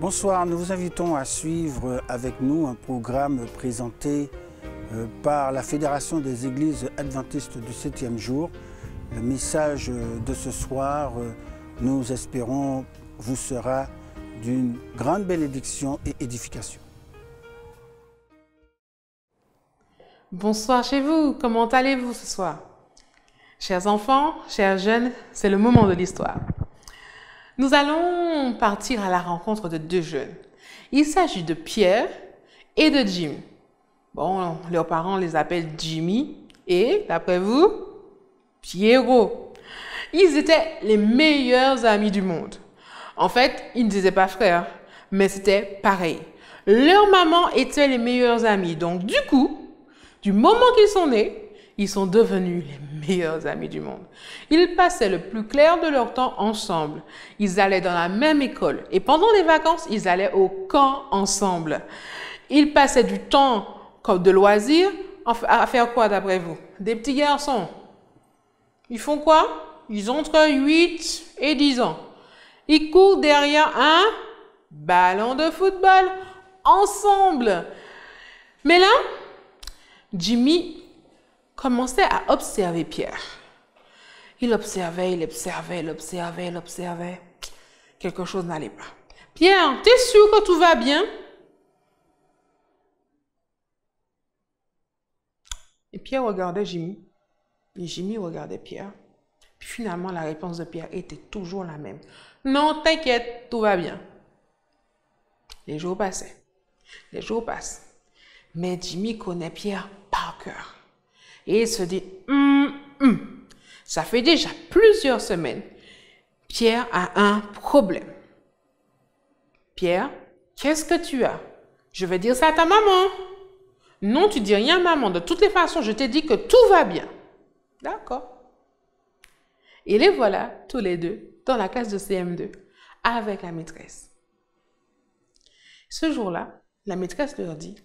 Bonsoir, nous vous invitons à suivre avec nous un programme présenté par la Fédération des Églises Adventistes du 7e jour. Le message de ce soir, nous espérons, vous sera d'une grande bénédiction et édification. Bonsoir chez vous, comment allez-vous ce soir? Chers enfants, chers jeunes, c'est le moment de l'histoire. Nous allons partir à la rencontre de deux jeunes. Il s'agit de Pierre et de Jim. Bon, leurs parents les appellent Jimmy et, d'après vous, Pierrot. Ils étaient les meilleurs amis du monde. En fait, ils ne disaient pas frères, mais c'était pareil. Leur maman était les meilleurs amis. Donc, du coup, du moment qu'ils sont nés, ils sont devenus les meilleurs amis du monde. Ils passaient le plus clair de leur temps ensemble. Ils allaient dans la même école. Et pendant les vacances, ils allaient au camp ensemble. Ils passaient du temps comme de loisirs à faire quoi d'après vous? Des petits garçons. Ils font quoi? Ils ont entre 8 et 10 ans. Ils courent derrière un ballon de football ensemble. Mais là, Jimmy commençait à observer Pierre. Il observait, il observait, il observait, il observait. Quelque chose n'allait pas. Pierre, t'es sûr que tout va bien? Et Pierre regardait Jimmy. Et Jimmy regardait Pierre. Puis finalement, la réponse de Pierre était toujours la même. Non, t'inquiète, tout va bien. Les jours passaient. Les jours passent. Mais Jimmy connaît Pierre par cœur. Et il se dit, ça fait déjà plusieurs semaines. Pierre a un problème. Pierre, qu'est-ce que tu as? Je vais dire ça à ta maman. Non, tu dis rien à maman. De toutes les façons, je t'ai dit que tout va bien. D'accord. Et les voilà, tous les deux, dans la classe de CM2, avec la maîtresse. Ce jour-là, la maîtresse leur dit,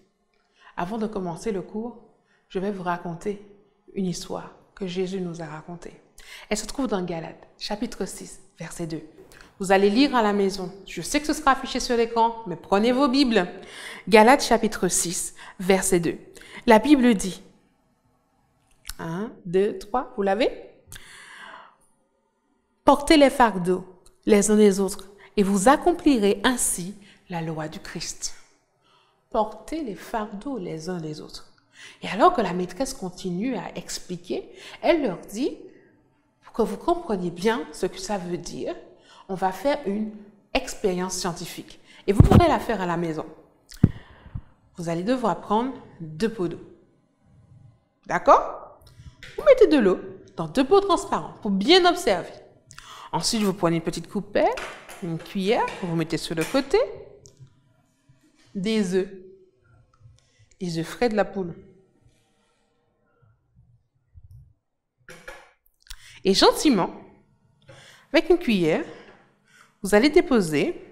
avant de commencer le cours, je vais vous raconter une histoire que Jésus nous a racontée. Elle se trouve dans Galates, chapitre 6, verset 2. Vous allez lire à la maison. Je sais que ce sera affiché sur l'écran, mais prenez vos Bibles. Galates, chapitre 6, verset 2. La Bible dit, 1, 2, 3, vous l'avez? Portez les fardeaux les uns des autres et vous accomplirez ainsi la loi du Christ. Portez les fardeaux les uns des autres. Et alors que la maîtresse continue à expliquer, elle leur dit, pour que vous compreniez bien ce que ça veut dire, on va faire une expérience scientifique. Et vous pourrez la faire à la maison. Vous allez devoir prendre 2 pots d'eau. D'accord? Vous mettez de l'eau dans 2 pots transparents pour bien observer. Ensuite, vous prenez une petite coupelle, une cuillère, vous mettez sur le côté, des œufs. Les œufs frais de la poule. Et gentiment, avec une cuillère, vous allez déposer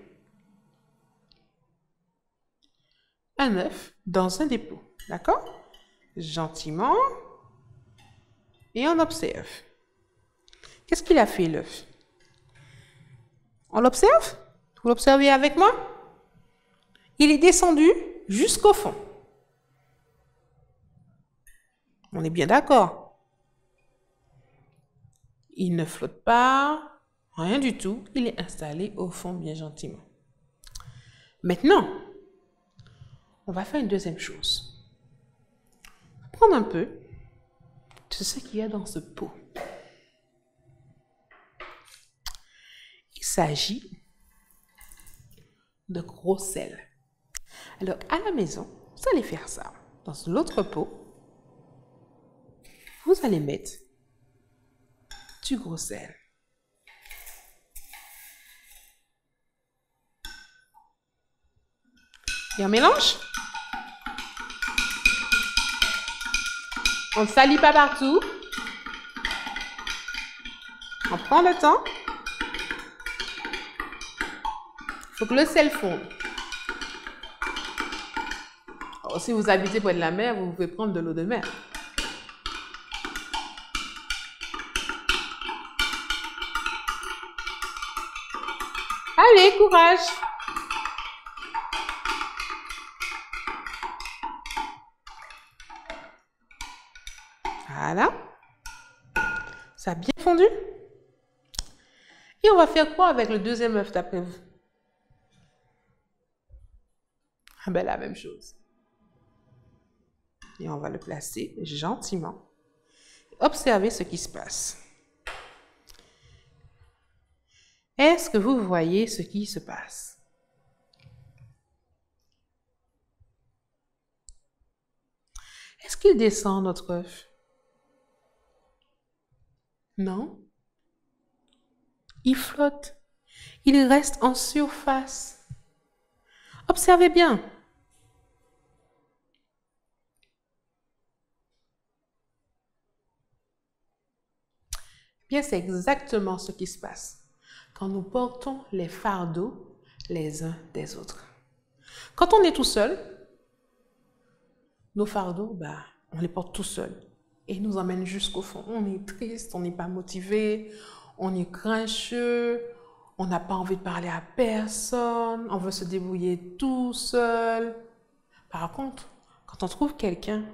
un œuf dans un des pots. D'accord? Gentiment. Et on observe. Qu'est-ce qu'il a fait, l'œuf? On l'observe? Vous l'observez avec moi? Il est descendu jusqu'au fond. On est bien d'accord. Il ne flotte pas, rien du tout. Il est installé au fond bien gentiment. Maintenant, on va faire une deuxième chose. Prendre un peu de ce qu'il y a dans ce pot. Il s'agit de gros sel. Alors, à la maison, vous allez faire ça. Dans l'autre pot, vous allez mettre du gros sel. Et on mélange. On ne salit pas partout. On prend le temps. Il faut que le sel fonde. Alors, si vous habitez près de la mer, vous pouvez prendre de l'eau de mer. Allez, courage! Voilà. Ça a bien fondu. Et on va faire quoi avec le deuxième œuf d'après vous? Ah ben, la même chose. Et on va le placer gentiment. Observez ce qui se passe. Est-ce que vous voyez ce qui se passe? Est-ce qu'il descend notre œuf? Non. Il flotte. Il reste en surface. Observez bien. Bien, c'est exactement ce qui se passe quand nous portons les fardeaux les uns des autres. Quand on est tout seul, nos fardeaux, on les porte tout seul et ils nous emmènent jusqu'au fond. On est triste, on n'est pas motivé, on est grincheux, on n'a pas envie de parler à personne, on veut se débrouiller tout seul. Par contre, quand on trouve quelqu'un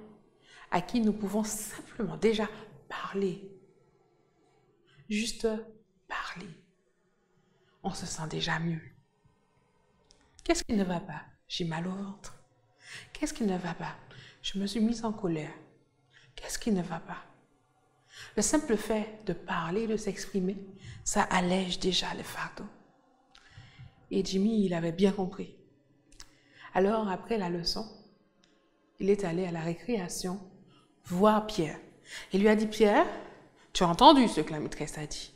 à qui nous pouvons simplement déjà parler, juste parler, on se sent déjà mieux. Qu'est-ce qui ne va pas? J'ai mal au ventre. Qu'est-ce qui ne va pas? Je me suis mise en colère. Qu'est-ce qui ne va pas? Le simple fait de parler, de s'exprimer, ça allège déjà le fardeau. Et Jimmy, il avait bien compris. Alors, après la leçon, il est allé à la récréation voir Pierre. Il lui a dit, Pierre, tu as entendu ce que la maîtresse a dit.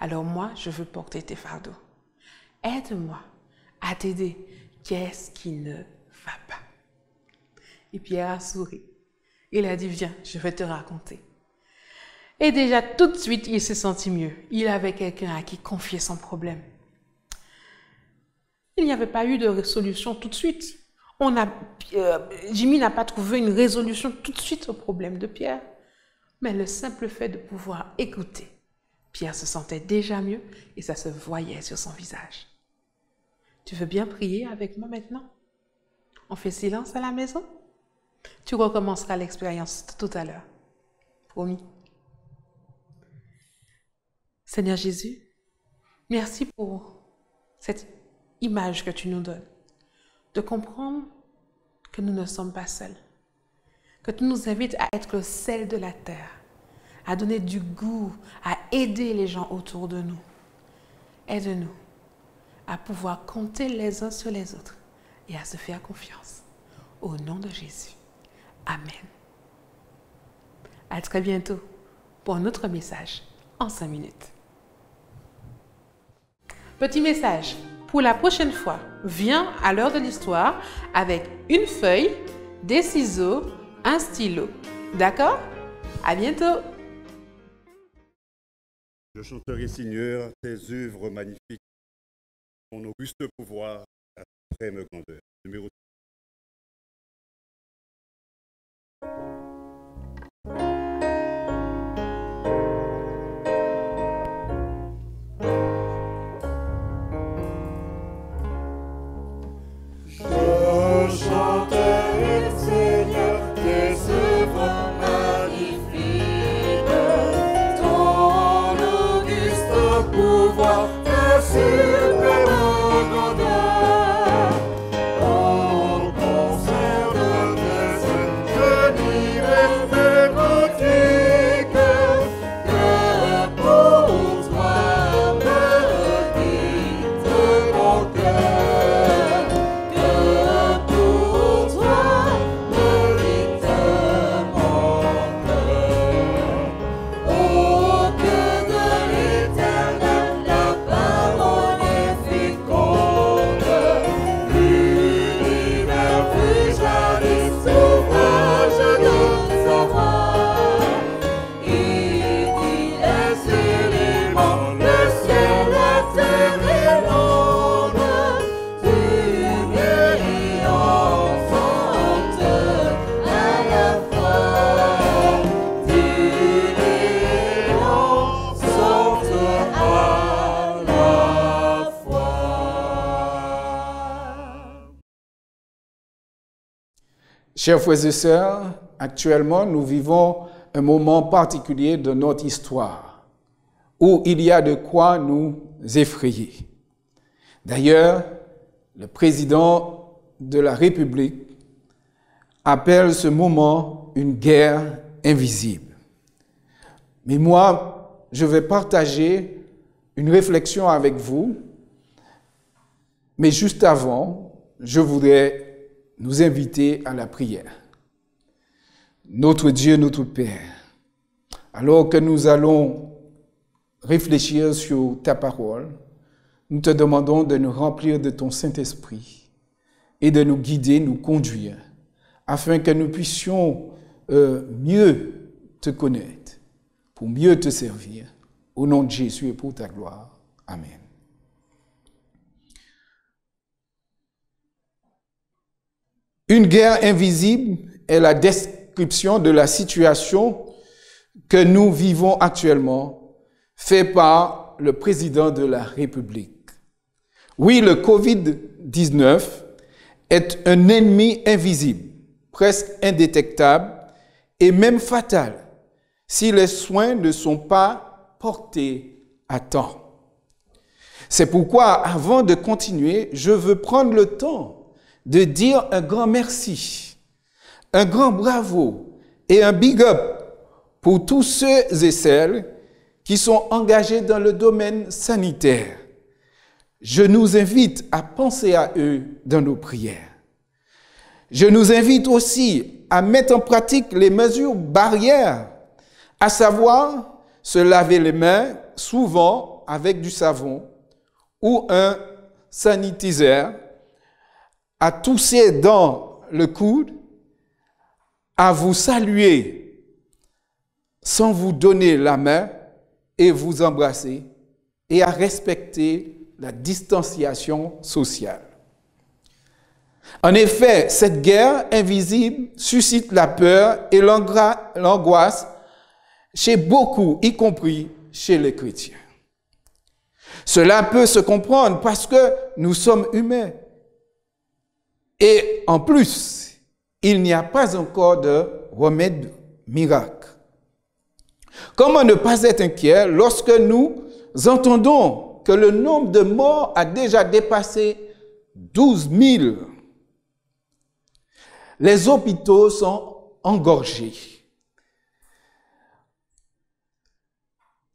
Alors moi, je veux porter tes fardeaux. Aide-moi à t'aider. Qu'est-ce qui ne va pas? Et Pierre a souri. Il a dit, viens, je vais te raconter. Et déjà, tout de suite, il s'est senti mieux. Il avait quelqu'un à qui confier son problème. Il n'y avait pas eu de solution tout de suite. Jimmy n'a pas trouvé une résolution tout de suite au problème de Pierre. Mais le simple fait de pouvoir écouter, Pierre se sentait déjà mieux et ça se voyait sur son visage. Tu veux bien prier avec moi maintenant? On fait silence à la maison? Tu recommenceras l'expérience tout à l'heure. Promis. Seigneur Jésus, merci pour cette image que tu nous donnes, de comprendre que nous ne sommes pas seuls, que tu nous invites à être le sel de la terre, à donner du goût, à aider les gens autour de nous. Aide-nous à pouvoir compter les uns sur les autres et à se faire confiance. Au nom de Jésus. Amen. À très bientôt pour un autre message en 5 minutes. Petit message. Pour la prochaine fois, viens à l'heure de l'histoire avec une feuille, des ciseaux, un stylo. D'accord? À bientôt! Je chanterai, Seigneur, tes œuvres magnifiques, ton auguste pouvoir, ta suprême grandeur. Numéro 3. Chers frères et sœurs, actuellement, nous vivons un moment particulier de notre histoire où il y a de quoi nous effrayer. D'ailleurs, le président de la République appelle ce moment une guerre invisible. Mais moi, je vais partager une réflexion avec vous, mais juste avant, je voudrais nous inviter à la prière. Notre Dieu, notre Père, alors que nous allons réfléchir sur ta parole, nous te demandons de nous remplir de ton Saint-Esprit et de nous guider, nous conduire, afin que nous puissions mieux te connaître, pour mieux te servir. Au nom de Jésus et pour ta gloire. Amen. Une guerre invisible est la description de la situation que nous vivons actuellement, faite par le président de la République. Oui, le COVID-19 est un ennemi invisible, presque indétectable et même fatal si les soins ne sont pas portés à temps. C'est pourquoi, avant de continuer, je veux prendre le temps de dire un grand merci, un grand bravo et un big up pour tous ceux et celles qui sont engagés dans le domaine sanitaire. Je nous invite à penser à eux dans nos prières. Je nous invite aussi à mettre en pratique les mesures barrières, à savoir se laver les mains, souvent avec du savon ou un sanitiseur, à tousser dans le coude, à vous saluer sans vous donner la main et vous embrasser, et à respecter la distanciation sociale. En effet, cette guerre invisible suscite la peur et l'angoisse chez beaucoup, y compris chez les chrétiens. Cela peut se comprendre parce que nous sommes humains. Et en plus, il n'y a pas encore de remède miracle. Comment ne pas être inquiet lorsque nous entendons que le nombre de morts a déjà dépassé 12 000? Les hôpitaux sont engorgés.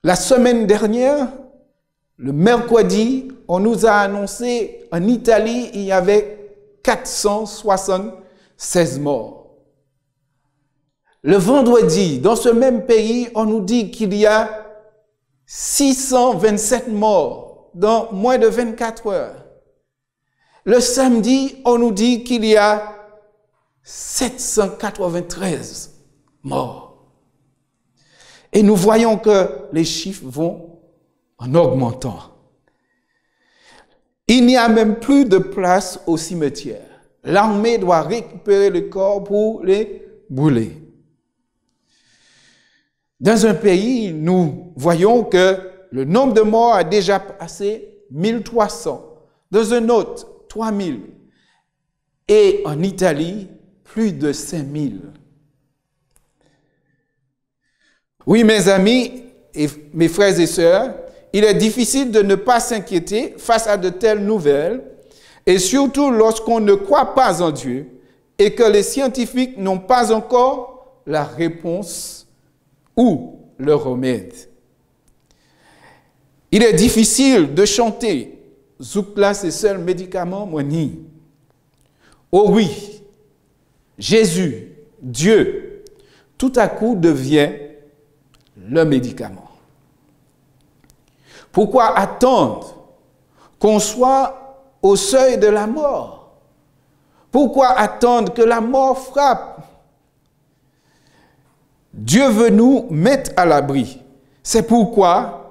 La semaine dernière, le mercredi, on nous a annoncé en Italie, il y avait 476 morts. Le vendredi, dans ce même pays, on nous dit qu'il y a 627 morts dans moins de 24 heures. Le samedi, on nous dit qu'il y a 793 morts. Et nous voyons que les chiffres vont en augmentant. Il n'y a même plus de place au cimetière. L'armée doit récupérer les corps pour les brûler. Dans un pays, nous voyons que le nombre de morts a déjà passé 1300. Dans un autre, 3000. Et en Italie, plus de 5000. Oui, mes amis et mes frères et sœurs, il est difficile de ne pas s'inquiéter face à de telles nouvelles, et surtout lorsqu'on ne croit pas en Dieu et que les scientifiques n'ont pas encore la réponse ou le remède. Il est difficile de chanter « Zoukla, c'est seul médicament, moni ». Oh oui, Jésus, Dieu, tout à coup devient le médicament. Pourquoi attendre qu'on soit au seuil de la mort? Pourquoi attendre que la mort frappe? Dieu veut nous mettre à l'abri. C'est pourquoi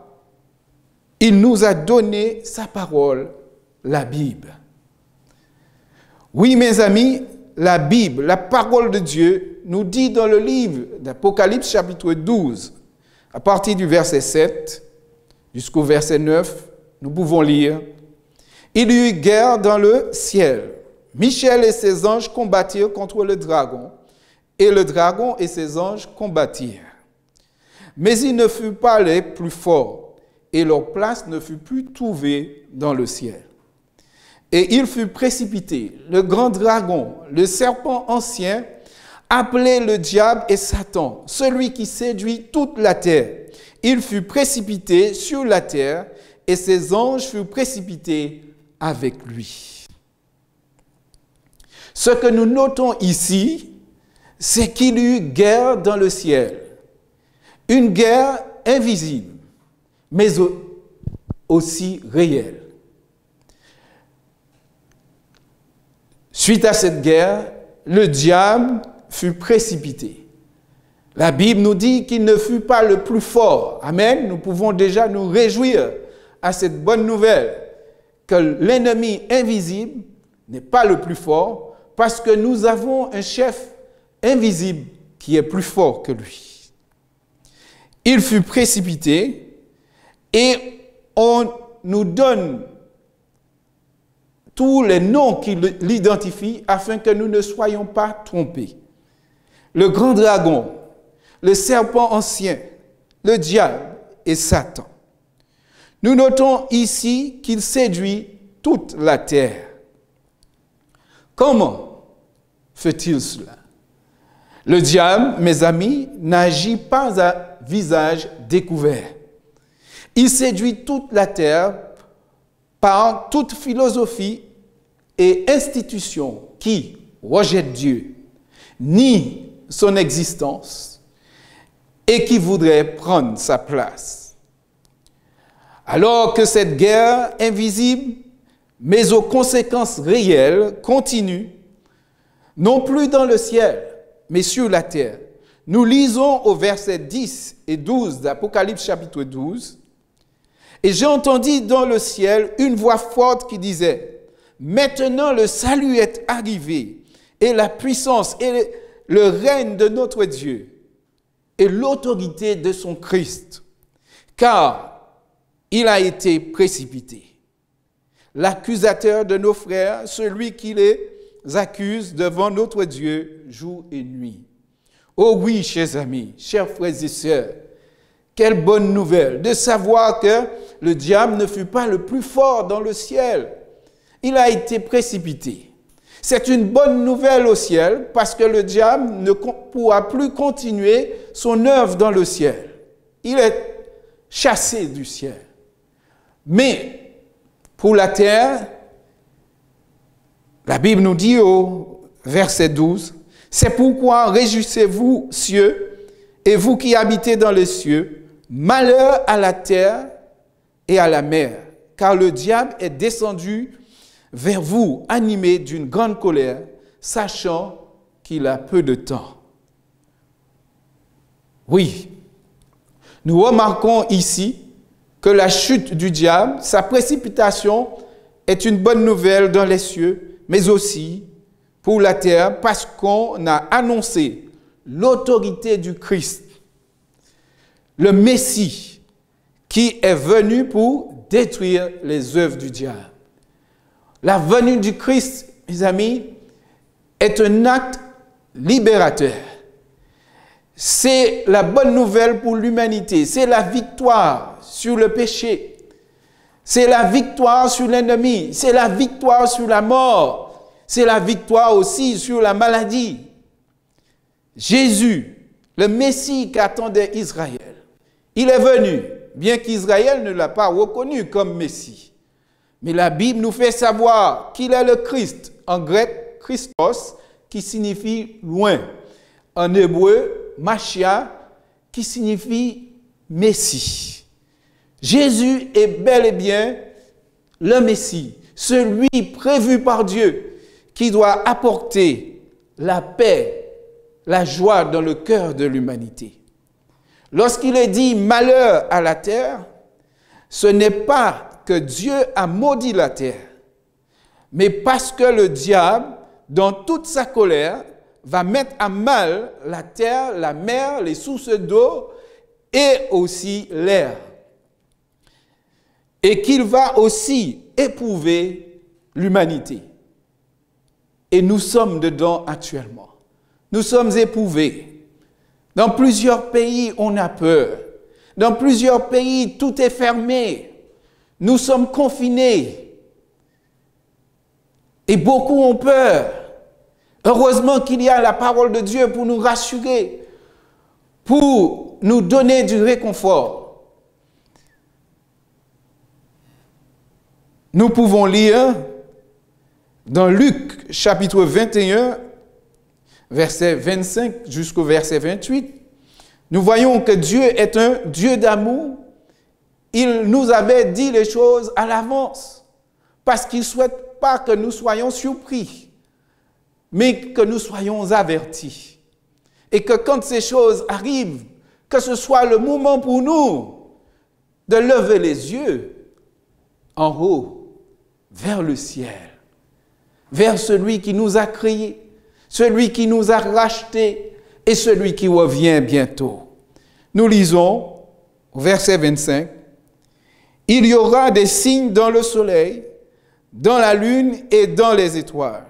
il nous a donné sa parole, la Bible. Oui, mes amis, la Bible, la parole de Dieu, nous dit dans le livre d'Apocalypse chapitre 12, à partir du verset 7 jusqu'au verset 9, nous pouvons lire « Il y eut guerre dans le ciel. Michel et ses anges combattirent contre le dragon, et le dragon et ses anges combattirent. mais ils ne furent pas les plus forts, et leur place ne fut plus trouvée dans le ciel. Et il fut précipité, le grand dragon, le serpent ancien, appelé le diable et Satan, celui qui séduit toute la terre. Il fut précipité sur la terre, et ses anges furent précipités avec lui. Ce que nous notons ici, c'est qu'il y eut guerre dans le ciel. Une guerre invisible, mais aussi réelle. Suite à cette guerre, le diable fut précipité. La Bible nous dit qu'il ne fut pas le plus fort. Amen. Nous pouvons déjà nous réjouir à cette bonne nouvelle que l'ennemi invisible n'est pas le plus fort parce que nous avons un chef invisible qui est plus fort que lui. Il fut précipité et on nous donne tous les noms qui l'identifient afin que nous ne soyons pas trompés. Le grand dragon, le serpent ancien, le diable et Satan. Nous notons ici qu'il séduit toute la terre. Comment fait-il cela? Le diable, mes amis, n'agit pas à visage découvert. Il séduit toute la terre par toute philosophie et institution qui rejette Dieu, nie son existence et qui voudrait prendre sa place. Alors que cette guerre invisible, mais aux conséquences réelles, continue, non plus dans le ciel, mais sur la terre. Nous lisons au verset 10 et 12 d'Apocalypse chapitre 12, « Et j'ai entendu dans le ciel une voix forte qui disait, « Maintenant le salut est arrivé, et la puissance et le règne de notre Dieu, et l'autorité de son Christ, car il a été précipité. L'accusateur de nos frères, celui qui les accuse devant notre Dieu jour et nuit. » Oh oui, chers amis, chers frères et sœurs, quelle bonne nouvelle de savoir que le diable ne fut pas le plus fort dans le ciel. Il a été précipité. C'est une bonne nouvelle au ciel parce que le diable ne pourra plus continuer son œuvre dans le ciel. Il est chassé du ciel. Mais pour la terre, la Bible nous dit au verset 12, « C'est pourquoi réjouissez-vous, cieux, et vous qui habitez dans les cieux, malheur à la terre et à la mer, car le diable est descendu vers vous, animé d'une grande colère, sachant qu'il a peu de temps. » Oui, nous remarquons ici que la chute du diable, sa précipitation, est une bonne nouvelle dans les cieux, mais aussi pour la terre, parce qu'on a annoncé l'autorité du Christ, le Messie, qui est venu pour détruire les œuvres du diable. La venue du Christ, mes amis, est un acte libérateur. C'est la bonne nouvelle pour l'humanité. C'est la victoire sur le péché. C'est la victoire sur l'ennemi. C'est la victoire sur la mort. C'est la victoire aussi sur la maladie. Jésus, le Messie qu'attendait Israël, il est venu, bien qu'Israël ne l'a pas reconnu comme Messie. Mais la Bible nous fait savoir qu'il est le Christ, en grec, Christos, qui signifie loin. En hébreu, Mashiach, qui signifie Messie. Jésus est bel et bien le Messie, celui prévu par Dieu, qui doit apporter la paix, la joie dans le cœur de l'humanité. Lorsqu'il est dit « malheur à la terre », ce n'est pas que Dieu a maudit la terre, mais parce que le diable, dans toute sa colère, va mettre à mal la terre, la mer, les sources d'eau et aussi l'air. Et qu'il va aussi éprouver l'humanité. Et nous sommes dedans actuellement. Nous sommes éprouvés. Dans plusieurs pays, on a peur. Dans plusieurs pays, tout est fermé. Nous sommes confinés. Et beaucoup ont peur. Heureusement qu'il y a la parole de Dieu pour nous rassurer, pour nous donner du réconfort. Nous pouvons lire dans Luc chapitre 21, verset 25 jusqu'au verset 28, nous voyons que Dieu est un Dieu d'amour. Il nous avait dit les choses à l'avance parce qu'il ne souhaite pas que nous soyons surpris, mais que nous soyons avertis. Et que quand ces choses arrivent, que ce soit le moment pour nous de lever les yeux en haut, vers le ciel, vers celui qui nous a créés, celui qui nous a rachetés et celui qui revient bientôt. Nous lisons au verset 25, « Il y aura des signes dans le soleil, dans la lune et dans les étoiles.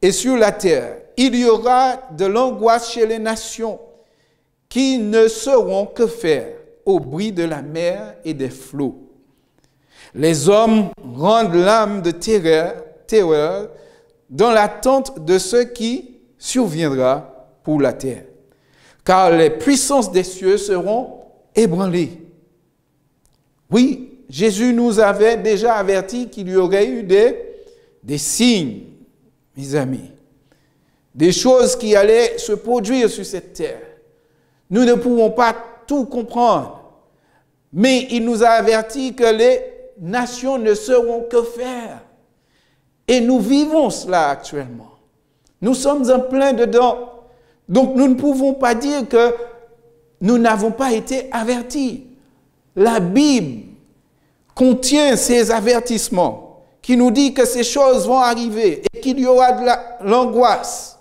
Et sur la terre, il y aura de l'angoisse chez les nations qui ne sauront que faire au bruit de la mer et des flots. Les hommes rendent l'âme de terreur dans l'attente de ce qui surviendra pour la terre, car les puissances des cieux seront ébranlées. » Oui, Jésus nous avait déjà averti qu'il y aurait eu des signes, mes amis, des choses qui allaient se produire sur cette terre. Nous ne pouvons pas tout comprendre, mais il nous a averti que les nations ne sauront que faire. Et nous vivons cela actuellement. Nous sommes en plein dedans. Donc nous ne pouvons pas dire que nous n'avons pas été avertis. La Bible contient ces avertissements qui nous dit que ces choses vont arriver et qu'il y aura de l'angoisse.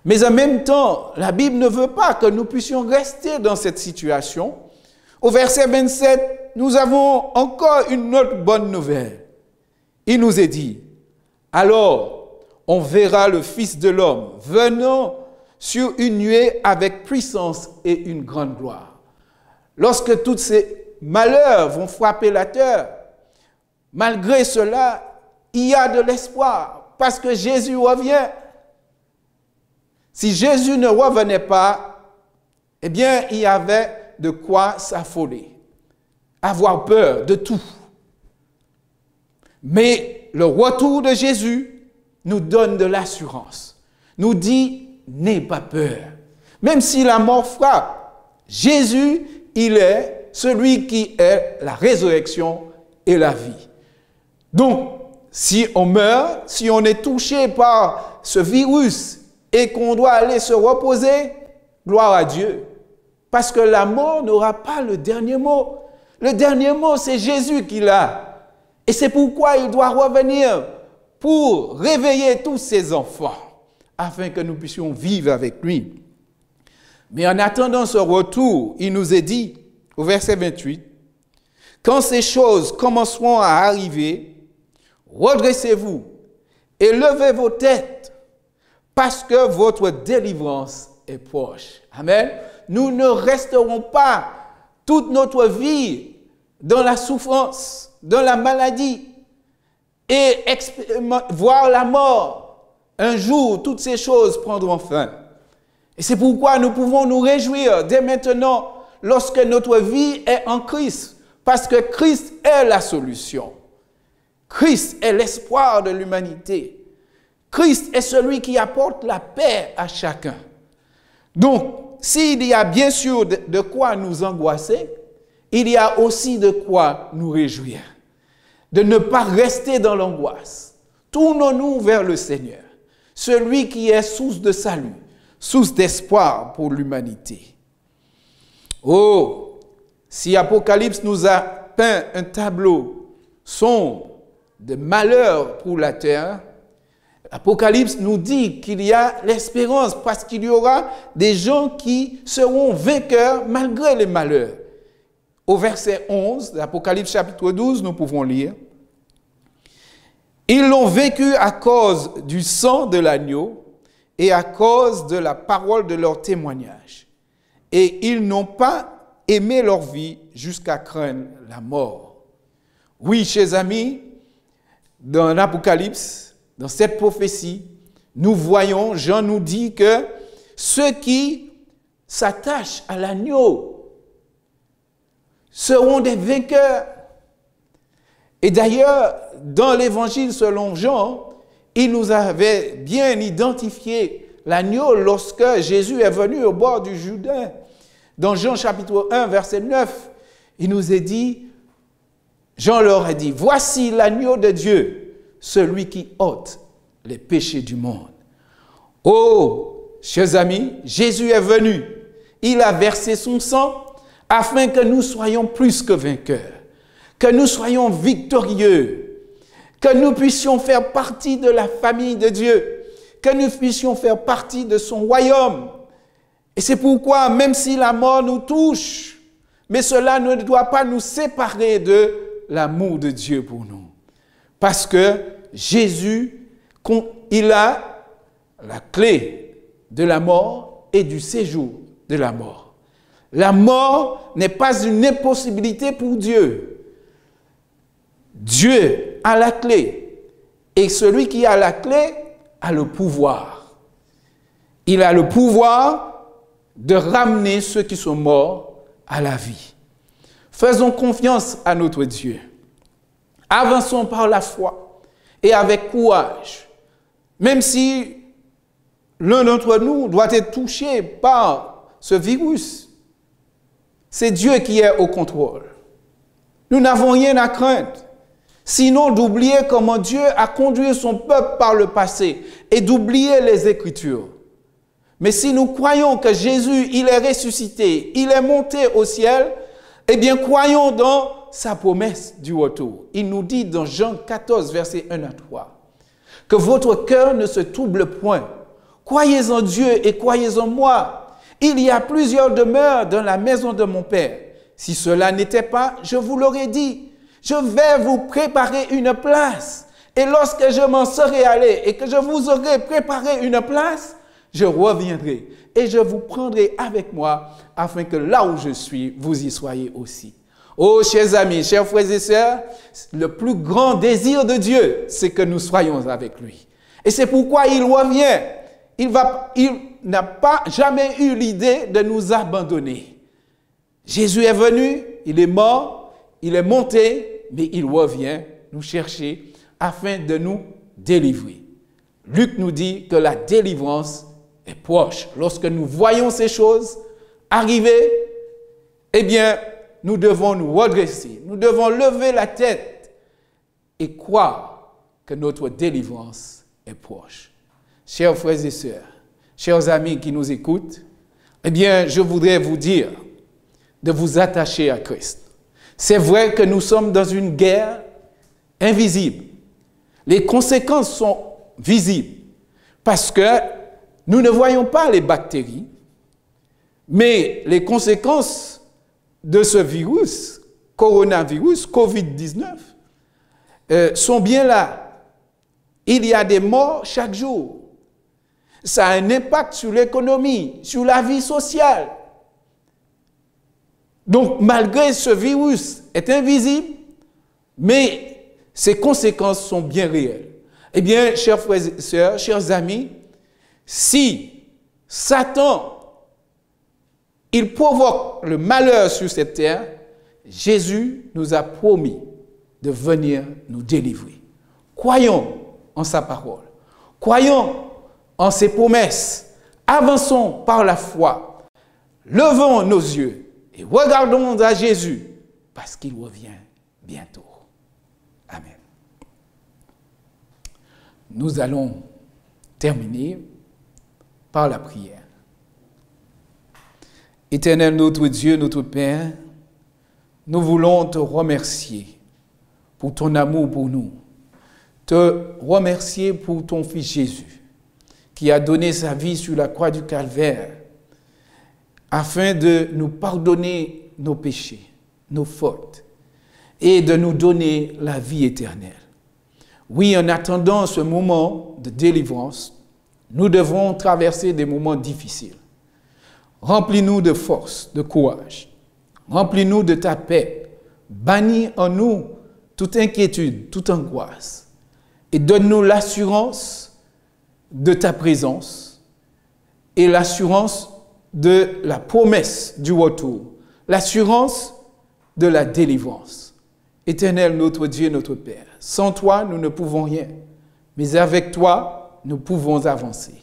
Mais en même temps, la Bible ne veut pas que nous puissions rester dans cette situation. Au verset 27, nous avons encore une autre bonne nouvelle. Il nous est dit, « Alors, on verra le Fils de l'homme venant sur une nuée avec puissance et une grande gloire. » Lorsque tous ces malheurs vont frapper la terre, malgré cela, il y a de l'espoir parce que Jésus revient. Si Jésus ne revenait pas, eh bien, il y avait de quoi s'affoler, avoir peur de tout. Mais le retour de Jésus nous donne de l'assurance, nous dit, n'aie pas peur. Même si la mort frappe, Jésus, il est celui qui est la résurrection et la vie. Donc, si on meurt, si on est touché par ce virus et qu'on doit aller se reposer, gloire à Dieu. Parce que la mort n'aura pas le dernier mot. Le dernier mot, c'est Jésus qui l'a. Et c'est pourquoi il doit revenir pour réveiller tous ses enfants, afin que nous puissions vivre avec lui. Mais en attendant ce retour, il nous est dit, au verset 28, « Quand ces choses commenceront à arriver, redressez-vous et levez vos têtes, parce que votre délivrance est proche. » Amen. Nous ne resterons pas toute notre vie dans la souffrance, dans la maladie et voir la mort. Un jour, toutes ces choses prendront fin. Et c'est pourquoi nous pouvons nous réjouir dès maintenant lorsque notre vie est en Christ, parce que Christ est la solution. Christ est l'espoir de l'humanité. Christ est celui qui apporte la paix à chacun. Donc, s'il y a bien sûr de quoi nous angoisser, il y a aussi de quoi nous réjouir. De ne pas rester dans l'angoisse. Tournons-nous vers le Seigneur, celui qui est source de salut, source d'espoir pour l'humanité. Oh, si Apocalypse nous a peint un tableau sombre de malheur pour la terre, Apocalypse nous dit qu'il y a l'espérance parce qu'il y aura des gens qui seront vainqueurs malgré les malheurs. Au verset 11 d'Apocalypse chapitre 12, nous pouvons lire « Ils l'ont vaincu à cause du sang de l'agneau et à cause de la parole de leur témoignage. et ils n'ont pas aimé leur vie jusqu'à craindre la mort. Oui, chers amis, dans l'Apocalypse, dans cette prophétie, nous voyons, Jean nous dit que ceux qui s'attachent à l'agneau seront des vainqueurs. Et d'ailleurs, dans l'évangile selon Jean, il nous avait bien identifié l'agneau lorsque Jésus est venu au bord du Jourdain. Dans Jean chapitre 1, verset 9, il nous est dit, Jean leur a dit, voici l'agneau de Dieu, celui qui ôte les péchés du monde. Oh, chers amis, Jésus est venu. Il a versé son sang afin que nous soyons plus que vainqueurs, que nous soyons victorieux, que nous puissions faire partie de la famille de Dieu, que nous puissions faire partie de son royaume. Et c'est pourquoi, même si la mort nous touche, mais cela ne doit pas nous séparer de l'amour de Dieu pour nous. Parce que Jésus, il a la clé de la mort et du séjour de la mort. La mort n'est pas une impossibilité pour Dieu. Dieu a la clé. Et celui qui a la clé a le pouvoir. Il a le pouvoir de ramener ceux qui sont morts à la vie. Faisons confiance à notre Dieu. Avançons par la foi et avec courage. Même si l'un d'entre nous doit être touché par ce virus, c'est Dieu qui est au contrôle. Nous n'avons rien à craindre. Sinon d'oublier comment Dieu a conduit son peuple par le passé et d'oublier les Écritures. Mais si nous croyons que Jésus, il est ressuscité, il est monté au ciel, eh bien croyons dans sa promesse du retour. Il nous dit dans Jean 14, versets 1 à 3, que votre cœur ne se trouble point. Croyez en Dieu et croyez en moi. Il y a plusieurs demeures dans la maison de mon Père. Si cela n'était pas, je vous l'aurais dit. Je vais vous préparer une place. Et lorsque je m'en serai allé et que je vous aurai préparé une place, je reviendrai et je vous prendrai avec moi afin que là où je suis, vous y soyez aussi. Oh, chers amis, chers frères et sœurs, le plus grand désir de Dieu, c'est que nous soyons avec lui. Et c'est pourquoi il revient. Il n'a pas jamais eu l'idée de nous abandonner. Jésus est venu, il est mort, il est monté, mais il revient nous chercher afin de nous délivrer. Luc nous dit que la délivrance est proche. Lorsque nous voyons ces choses arriver, eh bien, nous devons nous redresser. Nous devons lever la tête et croire que notre délivrance est proche. Chers frères et sœurs, chers amis qui nous écoutent, eh bien, je voudrais vous dire de vous attacher à Christ. C'est vrai que nous sommes dans une guerre invisible. Les conséquences sont visibles parce que nous ne voyons pas les bactéries, mais les conséquences de ce virus, coronavirus, Covid-19, sont bien là. Il y a des morts chaque jour. Ça a un impact sur l'économie, sur la vie sociale. Donc, malgré ce virus est invisible, mais ses conséquences sont bien réelles. Eh bien, chers frères et sœurs, chers amis, si Satan, il provoque le malheur sur cette terre, Jésus nous a promis de venir nous délivrer. Croyons en sa parole. Croyons en ses promesses. Avançons par la foi. Levons nos yeux et regardons à Jésus parce qu'il revient bientôt. Amen. Nous allons terminer par la prière. Éternel notre Dieu, notre Père, nous voulons te remercier pour ton amour pour nous, te remercier pour ton Fils Jésus, qui a donné sa vie sur la croix du Calvaire, afin de nous pardonner nos péchés, nos fautes, et de nous donner la vie éternelle. Oui, en attendant ce moment de délivrance, nous devons traverser des moments difficiles. Remplis-nous de force, de courage. Remplis-nous de ta paix. Bannis en nous toute inquiétude, toute angoisse. Et donne-nous l'assurance de ta présence et l'assurance de la promesse du retour, l'assurance de la délivrance. Éternel, notre Dieu, notre Père, sans toi, nous ne pouvons rien, mais avec toi, nous pouvons avancer.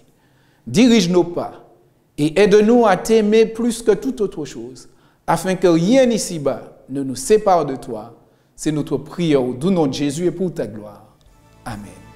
Dirige nos pas et aide-nous à t'aimer plus que toute autre chose, afin que rien ici-bas ne nous sépare de toi. C'est notre prière au doux nom de Jésus et pour ta gloire. Amen.